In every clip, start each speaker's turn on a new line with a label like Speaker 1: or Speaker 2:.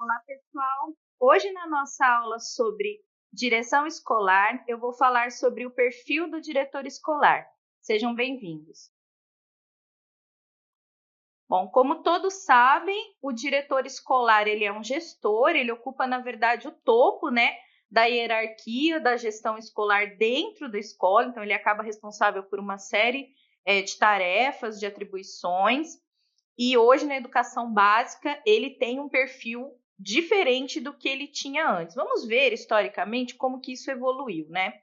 Speaker 1: Olá, pessoal. Hoje, na nossa aula sobre direção escolar, eu vou falar sobre o perfil do diretor escolar. Sejam bem-vindos. Bom, como todos sabem, o diretor escolar ele é um gestor, ele ocupa, na verdade, o topo, né, da hierarquia da gestão escolar dentro da escola, então ele acaba responsável por uma série de tarefas, de atribuições. E hoje, na educação básica, ele tem um perfil diferente do que ele tinha antes. Vamos ver, historicamente, como que isso evoluiu, né?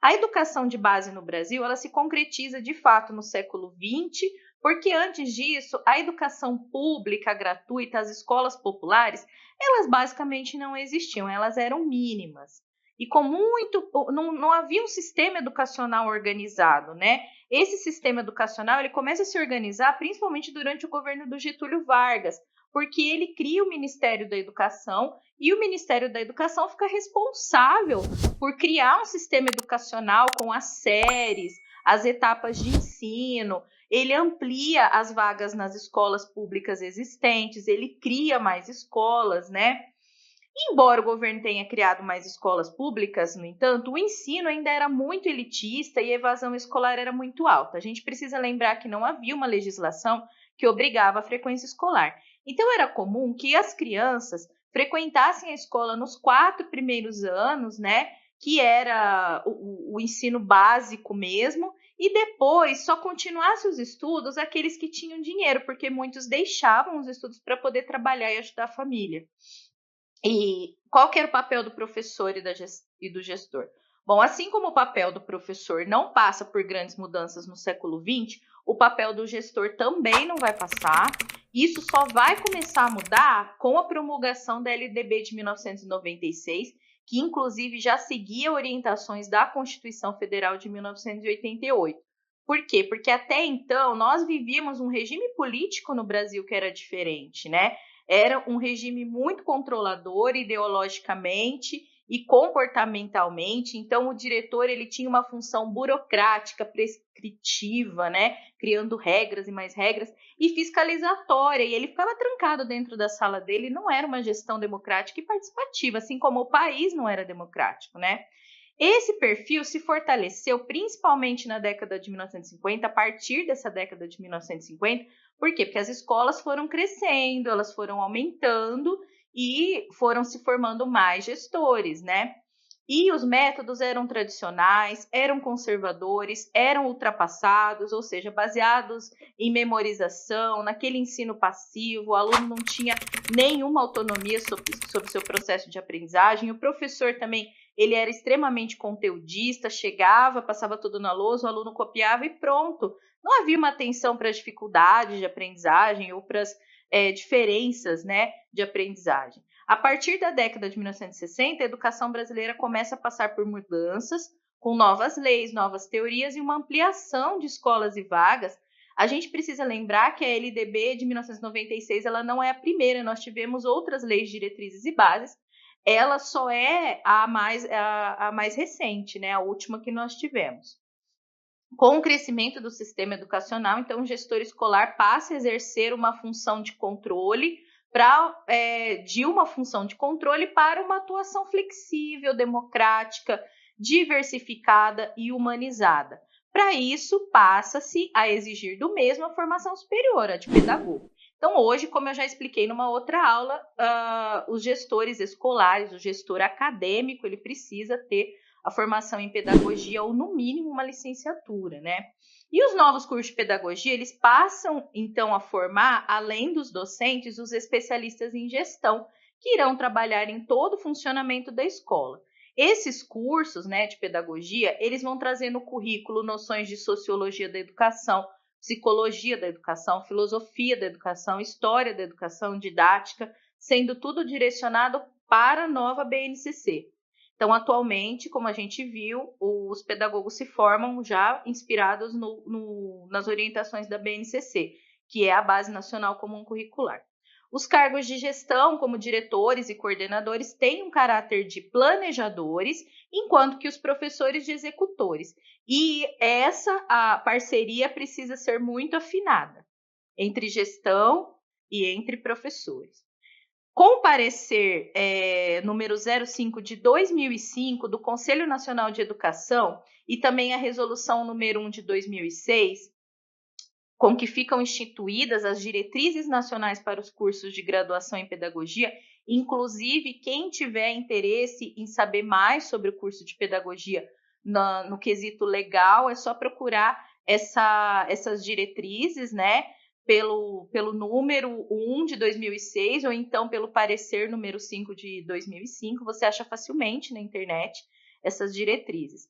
Speaker 1: A educação de base no Brasil, ela se concretiza de fato no século XX, porque antes disso, a educação pública gratuita, as escolas populares, elas basicamente não existiam, elas eram mínimas. E com muito, não havia um sistema educacional organizado, né? Esse sistema educacional ele começa a se organizar principalmente durante o governo do Getúlio Vargas, porque ele cria o Ministério da Educação e o Ministério da Educação fica responsável por criar um sistema educacional com as séries, as etapas de ensino, ele amplia as vagas nas escolas públicas existentes, ele cria mais escolas, né? Embora o governo tenha criado mais escolas públicas, no entanto, o ensino ainda era muito elitista e a evasão escolar era muito alta. A gente precisa lembrar que não havia uma legislação que obrigava a frequência escolar. Então, era comum que as crianças frequentassem a escola nos 4 primeiros anos, né? Que era o ensino básico mesmo, e depois só continuasse os estudos aqueles que tinham dinheiro, porque muitos deixavam os estudos para poder trabalhar e ajudar a família. E qual que era o papel do professor e do gestor? Bom, assim como o papel do professor não passa por grandes mudanças no século XX, o papel do gestor também não vai passar. Isso só vai começar a mudar com a promulgação da LDB de 1996, que inclusive já seguia orientações da Constituição Federal de 1988. Por quê? Porque até então nós vivíamos um regime político no Brasil que era diferente, né? Era um regime muito controlador ideologicamente e comportamentalmente, então o diretor ele tinha uma função burocrática, prescritiva, né, criando regras e mais regras, e fiscalizatória, e ele ficava trancado dentro da sala dele, não era uma gestão democrática e participativa, assim como o país não era democrático, né? Esse perfil se fortaleceu principalmente na década de 1950, a partir dessa década de 1950. Por quê? Porque as escolas foram crescendo, elas foram aumentando e foram se formando mais gestores, né? E os métodos eram tradicionais, eram conservadores, eram ultrapassados, ou seja, baseados em memorização, naquele ensino passivo, o aluno não tinha nenhuma autonomia sobre seu processo de aprendizagem, o professor também ele era extremamente conteudista, chegava, passava tudo na lousa, o aluno copiava e pronto. Não havia uma atenção para as dificuldades de aprendizagem ou para as diferenças, né, de aprendizagem. A partir da década de 1960, a educação brasileira começa a passar por mudanças, com novas leis, novas teorias e uma ampliação de escolas e vagas. A gente precisa lembrar que a LDB de 1996 ela não é a primeira, nós tivemos outras leis, diretrizes e bases, ela só é a mais recente, né? A última que nós tivemos. Com o crescimento do sistema educacional, então, o gestor escolar passa a exercer uma função de controle de uma função de controle para uma atuação flexível, democrática, diversificada e humanizada. Para isso, passa-se a exigir do mesmo a formação superior, a de pedagogo. Então, hoje, como eu já expliquei numa outra aula, os gestores escolares, o gestor acadêmico, ele precisa ter a formação em pedagogia ou, no mínimo, uma licenciatura, né? E os novos cursos de pedagogia, eles passam, então, a formar, além dos docentes, os especialistas em gestão, que irão trabalhar em todo o funcionamento da escola. Esses cursos, né, de pedagogia, eles vão trazer no currículo noções de sociologia da educação, psicologia da educação, filosofia da educação, história da educação, didática, sendo tudo direcionado para a nova BNCC. Então, atualmente, como a gente viu, os pedagogos se formam já inspirados nas orientações da BNCC, que é a Base Nacional Comum Curricular. Os cargos de gestão, como diretores e coordenadores, têm um caráter de planejadores, enquanto que os professores de executores. E a parceria precisa ser muito afinada entre gestão e entre professores. Com o parecer número 05 de 2005 do Conselho Nacional de Educação e também a resolução número 1 de 2006, com que ficam instituídas as diretrizes nacionais para os cursos de graduação em pedagogia, inclusive quem tiver interesse em saber mais sobre o curso de pedagogia no quesito legal, é só procurar essas diretrizes, né? Pelo número 1 de 2006 ou então pelo parecer número 5 de 2005, você acha facilmente na internet essas diretrizes.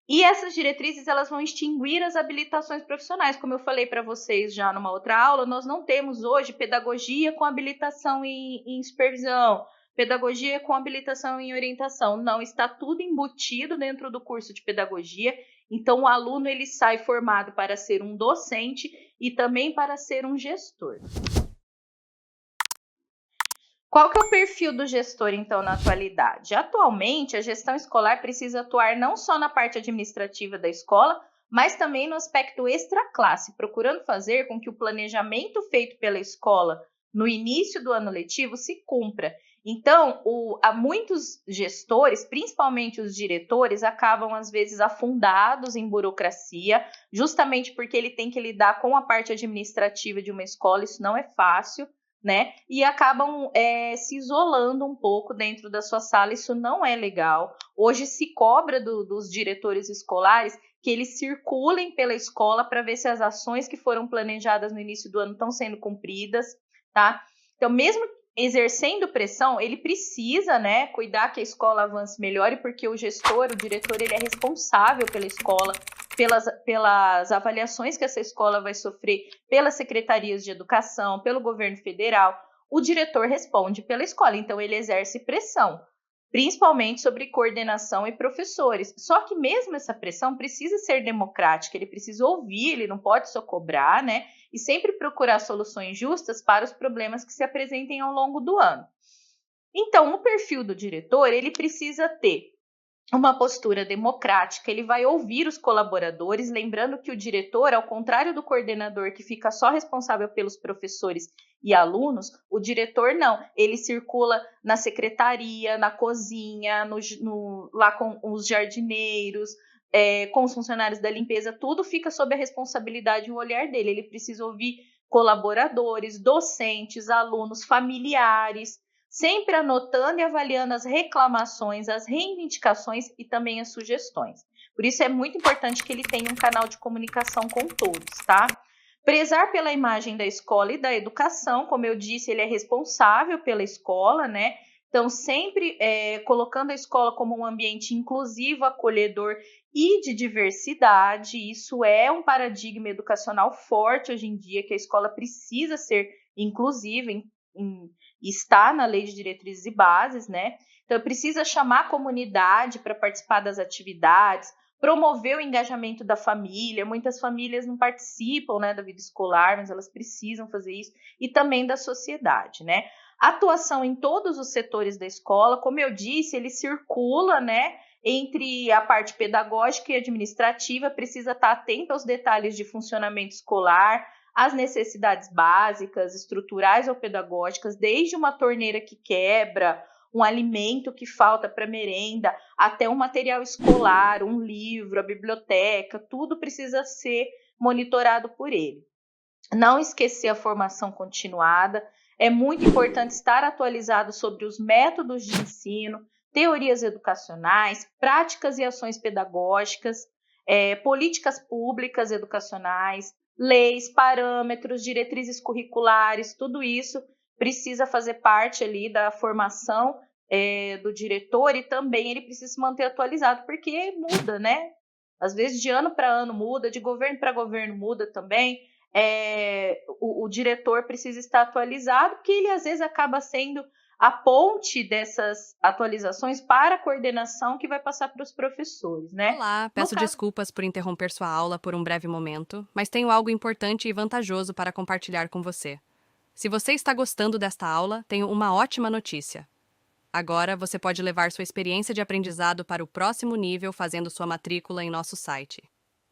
Speaker 1: E essas diretrizes, elas vão extinguir as habilitações profissionais. Como eu falei para vocês já numa outra aula, nós não temos hoje pedagogia com habilitação em supervisão, pedagogia com habilitação em orientação. Não, está tudo embutido dentro do curso de pedagogia. Então, o aluno ele sai formado para ser um docente e também para ser um gestor. Qual que é o perfil do gestor, então, na atualidade? Atualmente, a gestão escolar precisa atuar não só na parte administrativa da escola, mas também no aspecto extraclasse, procurando fazer com que o planejamento feito pela escola no início do ano letivo se cumpra. Então, há muitos gestores, principalmente os diretores, acabam, às vezes, afundados em burocracia, justamente porque ele tem que lidar com a parte administrativa de uma escola, isso não é fácil, né? E acabam se isolando um pouco dentro da sua sala, isso não é legal. Hoje se cobra dos diretores escolares que eles circulem pela escola para ver se as ações que foram planejadas no início do ano estão sendo cumpridas, tá? Então, mesmo exercendo pressão, ele precisa, né, cuidar que a escola avance melhor, porque o gestor, o diretor, ele é responsável pela escola, pelas avaliações que essa escola vai sofrer pelas secretarias de educação, pelo governo federal. O diretor responde pela escola, então ele exerce pressão, principalmente sobre coordenação e professores. Só que mesmo essa pressão precisa ser democrática, ele precisa ouvir, ele não pode só cobrar, né? E sempre procurar soluções justas para os problemas que se apresentem ao longo do ano. Então, o perfil do diretor, ele precisa ter uma postura democrática, ele vai ouvir os colaboradores, lembrando que o diretor, ao contrário do coordenador que fica só responsável pelos professores e alunos, o diretor não, ele circula na secretaria, na cozinha, lá com os jardineiros, com os funcionários da limpeza, tudo fica sob a responsabilidade e o olhar dele, ele precisa ouvir colaboradores, docentes, alunos, familiares, sempre anotando e avaliando as reclamações, as reivindicações e também as sugestões. Por isso é muito importante que ele tenha um canal de comunicação com todos, tá? Prezar pela imagem da escola e da educação, como eu disse, ele é responsável pela escola, né? Então, sempre colocando a escola como um ambiente inclusivo, acolhedor e de diversidade. Isso é um paradigma educacional forte hoje em dia, que a escola precisa ser inclusiva, está na Lei de Diretrizes e Bases, né? Então, precisa chamar a comunidade para participar das atividades, promover o engajamento da família. Muitas famílias não participam, né, da vida escolar, mas elas precisam fazer isso, e também da sociedade, né? Atuação em todos os setores da escola, como eu disse, ele circula, né, entre a parte pedagógica e administrativa, precisa estar atento aos detalhes de funcionamento escolar, as necessidades básicas, estruturais ou pedagógicas, desde uma torneira que quebra, um alimento que falta para merenda, até um material escolar, um livro, a biblioteca, tudo precisa ser monitorado por ele. Não esquecer a formação continuada, é muito importante estar atualizado sobre os métodos de ensino, teorias educacionais, práticas e ações pedagógicas, políticas públicas educacionais, leis, parâmetros, diretrizes curriculares, tudo isso precisa fazer parte ali da formação do diretor, e também ele precisa se manter atualizado, porque muda, né? Às vezes de ano para ano muda, de governo para governo muda também. O diretor precisa estar atualizado, porque ele às vezes acaba sendo a ponte dessas atualizações para a coordenação que vai passar para os professores, né?
Speaker 2: Olá, peço desculpas por interromper sua aula por um breve momento, mas tenho algo importante e vantajoso para compartilhar com você. Se você está gostando desta aula, tenho uma ótima notícia. Agora você pode levar sua experiência de aprendizado para o próximo nível fazendo sua matrícula em nosso site.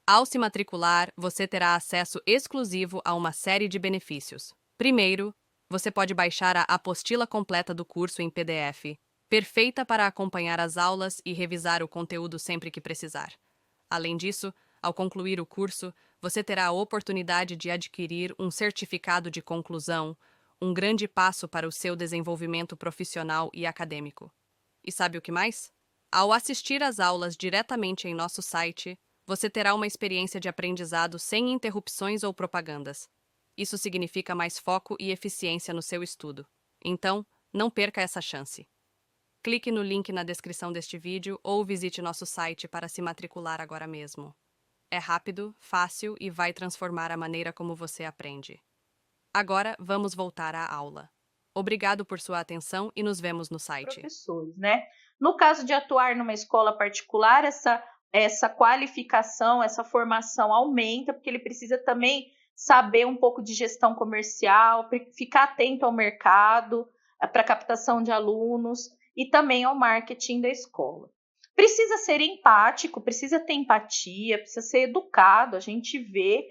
Speaker 2: Ao se matricular, você terá acesso exclusivo a uma série de benefícios. Primeiro, Você pode baixar a apostila completa do curso em PDF, perfeita para acompanhar as aulas e revisar o conteúdo sempre que precisar. Além disso, ao concluir o curso, você terá a oportunidade de adquirir um certificado de conclusão, um grande passo para o seu desenvolvimento profissional e acadêmico. E sabe o que mais? Ao assistir às aulas diretamente em nosso site, você terá uma experiência de aprendizado sem interrupções ou propagandas. Isso significa mais foco e eficiência no seu estudo. Então, não perca essa chance. Clique no link na descrição deste vídeo ou visite nosso site para se matricular agora mesmo. É rápido, fácil e vai transformar a maneira como você aprende. Agora, vamos voltar à aula. Obrigado por sua atenção e nos vemos no site.
Speaker 1: Professores, né? No caso de atuar numa escola particular, essa qualificação, essa formação aumenta, porque ele precisa também saber um pouco de gestão comercial, ficar atento ao mercado, para captação de alunos e também ao marketing da escola. Precisa ser empático, precisa ter empatia, precisa ser educado. A gente vê,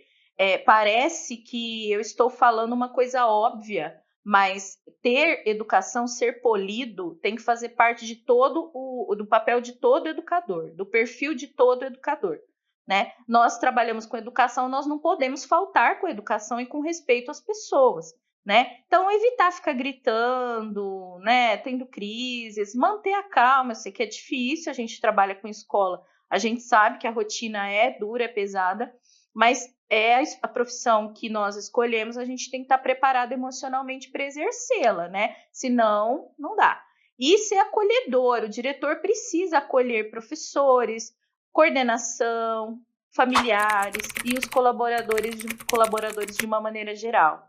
Speaker 1: parece que eu estou falando uma coisa óbvia, mas ter educação, ser polido, tem que fazer parte de do papel de todo educador, do perfil de todo educador, né? Nós trabalhamos com educação, nós não podemos faltar com educação e com respeito às pessoas, né? Então, evitar ficar gritando, né? Tendo crises, manter a calma. Eu sei que é difícil, a gente trabalha com escola, a gente sabe que a rotina é dura, é pesada, mas é a profissão que nós escolhemos, a gente tem que estar preparado emocionalmente para exercê-la, né? Senão, não dá. E ser acolhedor, o diretor precisa acolher professores, coordenação, familiares e os colaboradores de uma maneira geral.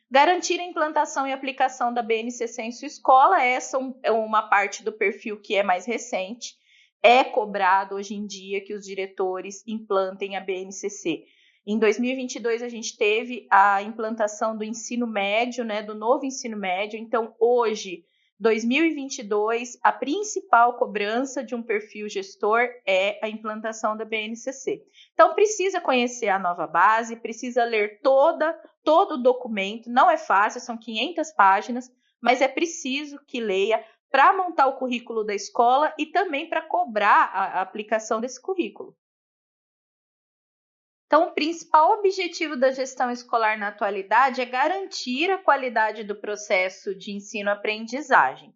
Speaker 1: Garantir a implantação e aplicação da BNCC em sua escola, essa é uma parte do perfil que é mais recente. É cobrado hoje em dia que os diretores implantem a BNCC. Em 2022, a gente teve a implantação do ensino médio, né, do novo ensino médio. Então, hoje, 2022, a principal cobrança de um perfil gestor é a implantação da BNCC. Então, precisa conhecer a nova base, precisa ler todo o documento. Não é fácil, são 500 páginas, mas é preciso que leia para montar o currículo da escola e também para cobrar a aplicação desse currículo. Então, o principal objetivo da gestão escolar na atualidade é garantir a qualidade do processo de ensino-aprendizagem.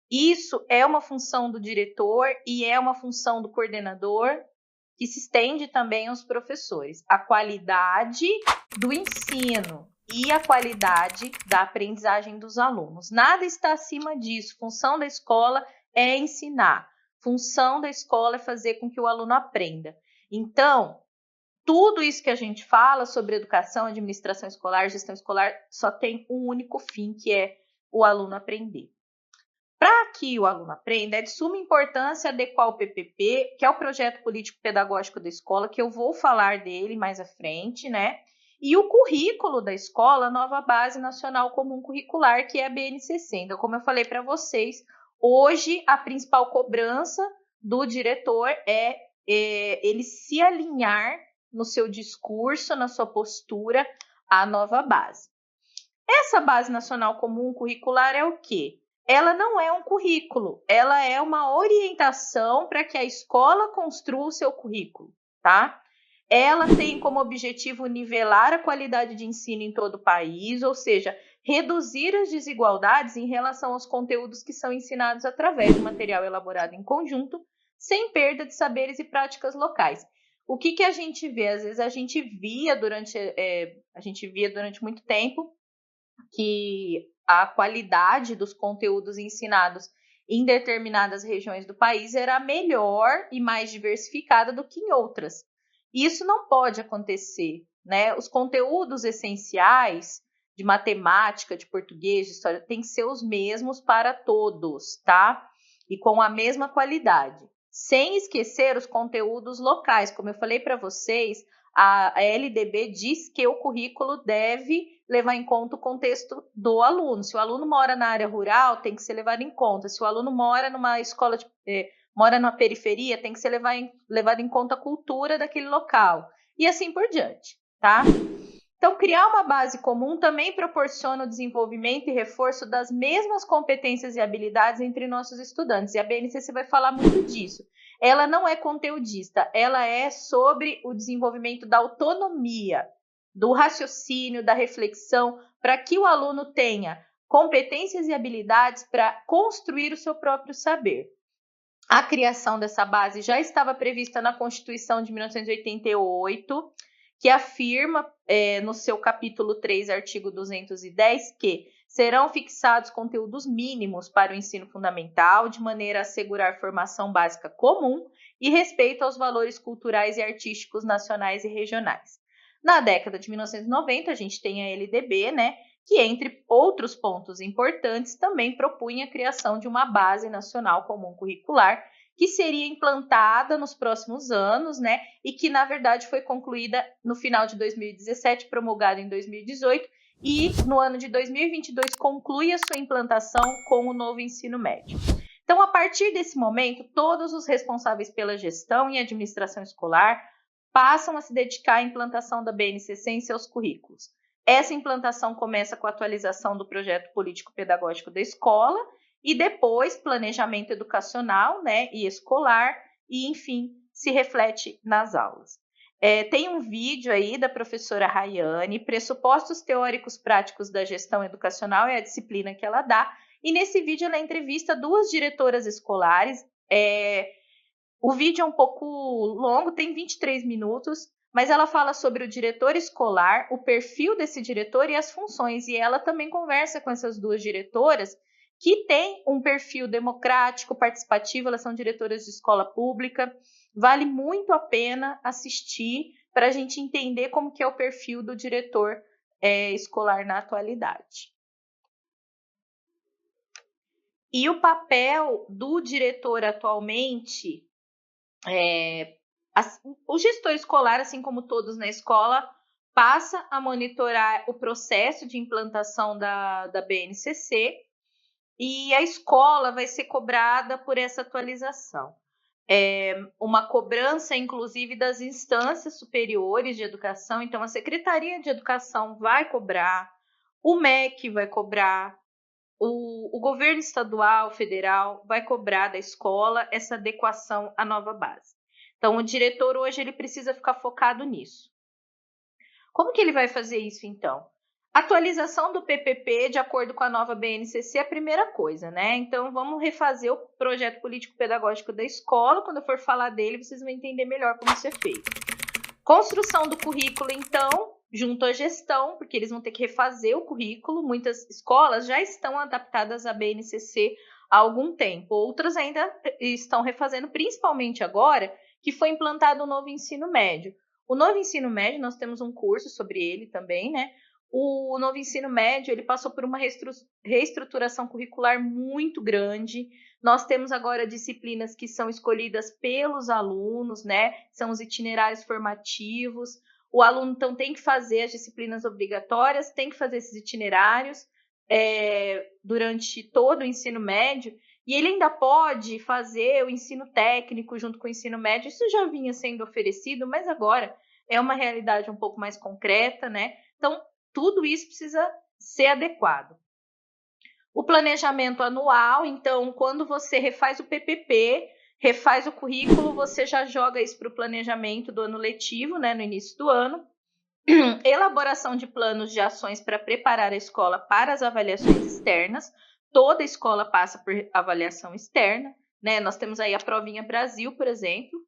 Speaker 1: Isso é uma função do diretor e é uma função do coordenador, que se estende também aos professores. A qualidade do ensino e a qualidade da aprendizagem dos alunos. Nada está acima disso. Função da escola é ensinar. Função da escola é fazer com que o aluno aprenda. Então, tudo isso que a gente fala sobre educação, administração escolar, gestão escolar, só tem um único fim, que é o aluno aprender. Para que o aluno aprenda, é de suma importância adequar o PPP, que é o Projeto Político Pedagógico da Escola, que eu vou falar dele mais à frente, né? E o currículo da escola, a nova Base Nacional Comum Curricular, que é a BNCC. Então, como eu falei para vocês, hoje a principal cobrança do diretor é ele se alinhar no seu discurso, na sua postura, à nova base. Essa Base Nacional Comum Curricular é o quê? Ela não é um currículo, ela é uma orientação para que a escola construa o seu currículo, tá? Ela tem como objetivo nivelar a qualidade de ensino em todo o país, ou seja, reduzir as desigualdades em relação aos conteúdos que são ensinados através de material elaborado em conjunto, sem perda de saberes e práticas locais. O que a gente vê? Às vezes a gente via durante muito tempo que a qualidade dos conteúdos ensinados em determinadas regiões do país era melhor e mais diversificada do que em outras. Isso não pode acontecer, né? Os conteúdos essenciais de matemática, de português, de história, têm que ser os mesmos para todos, tá? E com a mesma qualidade. Sem esquecer os conteúdos locais. Como eu falei para vocês, a LDB diz que o currículo deve levar em conta o contexto do aluno. Se o aluno mora na área rural, tem que ser levado em conta. Se o aluno mora numa escola, mora na periferia, tem que ser levado em conta a cultura daquele local. E assim por diante, tá? Então, criar uma base comum também proporciona o desenvolvimento e reforço das mesmas competências e habilidades entre nossos estudantes. E a BNCC vai falar muito disso. Ela não é conteudista, ela é sobre o desenvolvimento da autonomia, do raciocínio, da reflexão, para que o aluno tenha competências e habilidades para construir o seu próprio saber. A criação dessa base já estava prevista na Constituição de 1988, que afirma no seu capítulo 3, artigo 210, que serão fixados conteúdos mínimos para o ensino fundamental, de maneira a assegurar formação básica comum e respeito aos valores culturais e artísticos nacionais e regionais. Na década de 1990, a gente tem a LDB, né, que, entre outros pontos importantes, também propunha a criação de uma base nacional comum curricular, que seria implantada nos próximos anos, né, e que, na verdade, foi concluída no final de 2017, promulgada em 2018, e no ano de 2022 conclui a sua implantação com o novo ensino médio. Então, a partir desse momento, todos os responsáveis pela gestão e administração escolar passam a se dedicar à implantação da BNCC em seus currículos. Essa implantação começa com a atualização do projeto político-pedagógico da escola, e depois planejamento educacional, né, e escolar, e enfim, se reflete nas aulas. Tem um vídeo aí da professora Rayane, Pressupostos Teóricos Práticos da Gestão Educacional, é a disciplina que ela dá, e nesse vídeo ela entrevista duas diretoras escolares. O vídeo é um pouco longo, tem 23 minutos, mas ela fala sobre o diretor escolar, o perfil desse diretor e as funções, e ela também conversa com essas duas diretoras, que tem um perfil democrático, participativo, elas são diretoras de escola pública. Vale muito a pena assistir para a gente entender como que é o perfil do diretor escolar na atualidade. E o papel do diretor atualmente, o gestor escolar, assim como todos na escola, passa a monitorar o processo de implantação da BNCC, e a escola vai ser cobrada por essa atualização. Uma cobrança, inclusive, das instâncias superiores de educação. Então, a Secretaria de Educação vai cobrar, o MEC vai cobrar, o governo estadual, federal, vai cobrar da escola essa adequação à nova base. Então, o diretor hoje ele precisa ficar focado nisso. Como que ele vai fazer isso, então? Atualização do PPP de acordo com a nova BNCC é a primeira coisa, né? Então, vamos refazer o projeto político-pedagógico da escola. Quando eu for falar dele, vocês vão entender melhor como isso é feito. Construção do currículo, então, junto à gestão, porque eles vão ter que refazer o currículo. Muitas escolas já estão adaptadas à BNCC há algum tempo. Outras ainda estão refazendo, principalmente agora, que foi implantado o novo ensino médio. O novo ensino médio, nós temos um curso sobre ele também, né? O novo ensino médio, ele passou por uma reestruturação curricular muito grande. Nós temos agora disciplinas que são escolhidas pelos alunos, né? São os itinerários formativos. O aluno, então, tem que fazer as disciplinas obrigatórias, tem que fazer esses itinerários durante todo o ensino médio, e ele ainda pode fazer o ensino técnico junto com o ensino médio. Isso já vinha sendo oferecido, mas agora é uma realidade um pouco mais concreta, né? Então, tudo isso precisa ser adequado. O planejamento anual, então, quando você refaz o PPP, refaz o currículo, você já joga isso para o planejamento do ano letivo, né, no início do ano. Elaboração de planos de ações para preparar a escola para as avaliações externas. Toda escola passa por avaliação externa, né? Nós temos aí a Provinha Brasil, por exemplo.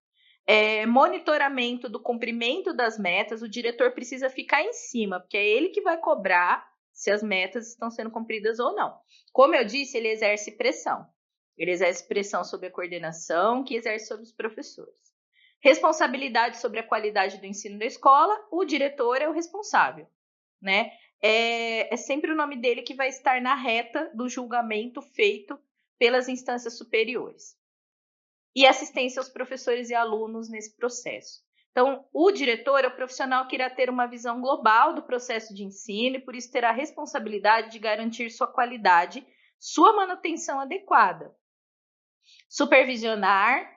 Speaker 1: Monitoramento do cumprimento das metas, o diretor precisa ficar em cima, porque é ele que vai cobrar se as metas estão sendo cumpridas ou não. Como eu disse, ele exerce pressão. Ele exerce pressão sobre a coordenação, que exerce sobre os professores. Responsabilidade sobre a qualidade do ensino da escola, o diretor é o responsável, né? É sempre o nome dele que vai estar na reta do julgamento feito pelas instâncias superiores. E assistência aos professores e alunos nesse processo. Então, o diretor é o profissional que irá ter uma visão global do processo de ensino e, por isso, terá a responsabilidade de garantir sua qualidade, sua manutenção adequada. Supervisionar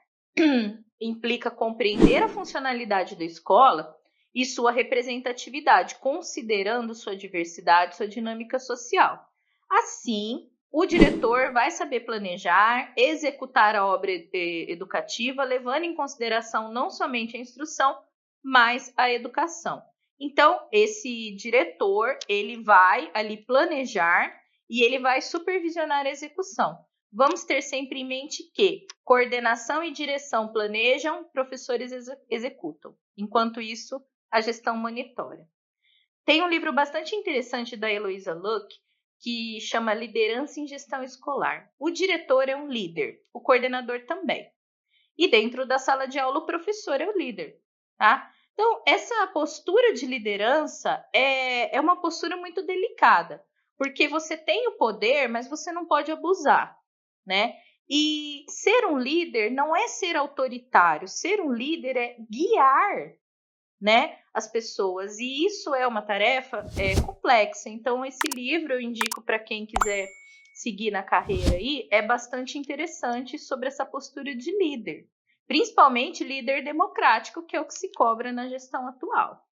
Speaker 1: implica compreender a funcionalidade da escola e sua representatividade, considerando sua diversidade, sua dinâmica social. Assim, o diretor vai saber planejar, executar a obra educativa, levando em consideração não somente a instrução, mas a educação. Então, esse diretor, ele vai ali planejar e ele vai supervisionar a execução. Vamos ter sempre em mente que coordenação e direção planejam, professores executam. Enquanto isso, a gestão monitora. Tem um livro bastante interessante da Eloisa Luck, que chama Liderança em Gestão Escolar. O diretor é um líder, o coordenador também. E dentro da sala de aula, o professor é o líder, tá? Então, essa postura de liderança é uma postura muito delicada, porque você tem o poder, mas você não pode abusar, né? E ser um líder não é ser autoritário, ser um líder é guiar, né, as pessoas, e isso é uma tarefa complexa. Então, esse livro eu indico para quem quiser seguir na carreira aí, é bastante interessante sobre essa postura de líder, principalmente líder democrático, que é o que se cobra na gestão atual.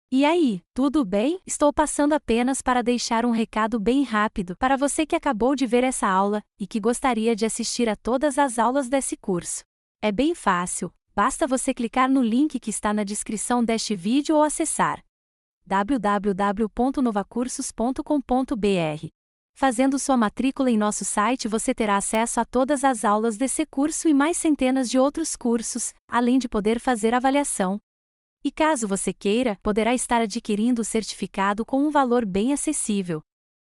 Speaker 3: E aí, tudo bem? Estou passando apenas para deixar um recado bem rápido para você que acabou de ver essa aula e que gostaria de assistir a todas as aulas desse curso. É bem fácil, basta você clicar no link que está na descrição deste vídeo ou acessar www.novacursos.com.br. Fazendo sua matrícula em nosso site, você terá acesso a todas as aulas desse curso e mais centenas de outros cursos, além de poder fazer avaliação. E caso você queira, poderá estar adquirindo o certificado com um valor bem acessível.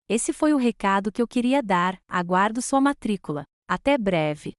Speaker 3: Esse foi o recado que eu queria dar, aguardo sua matrícula. Até breve!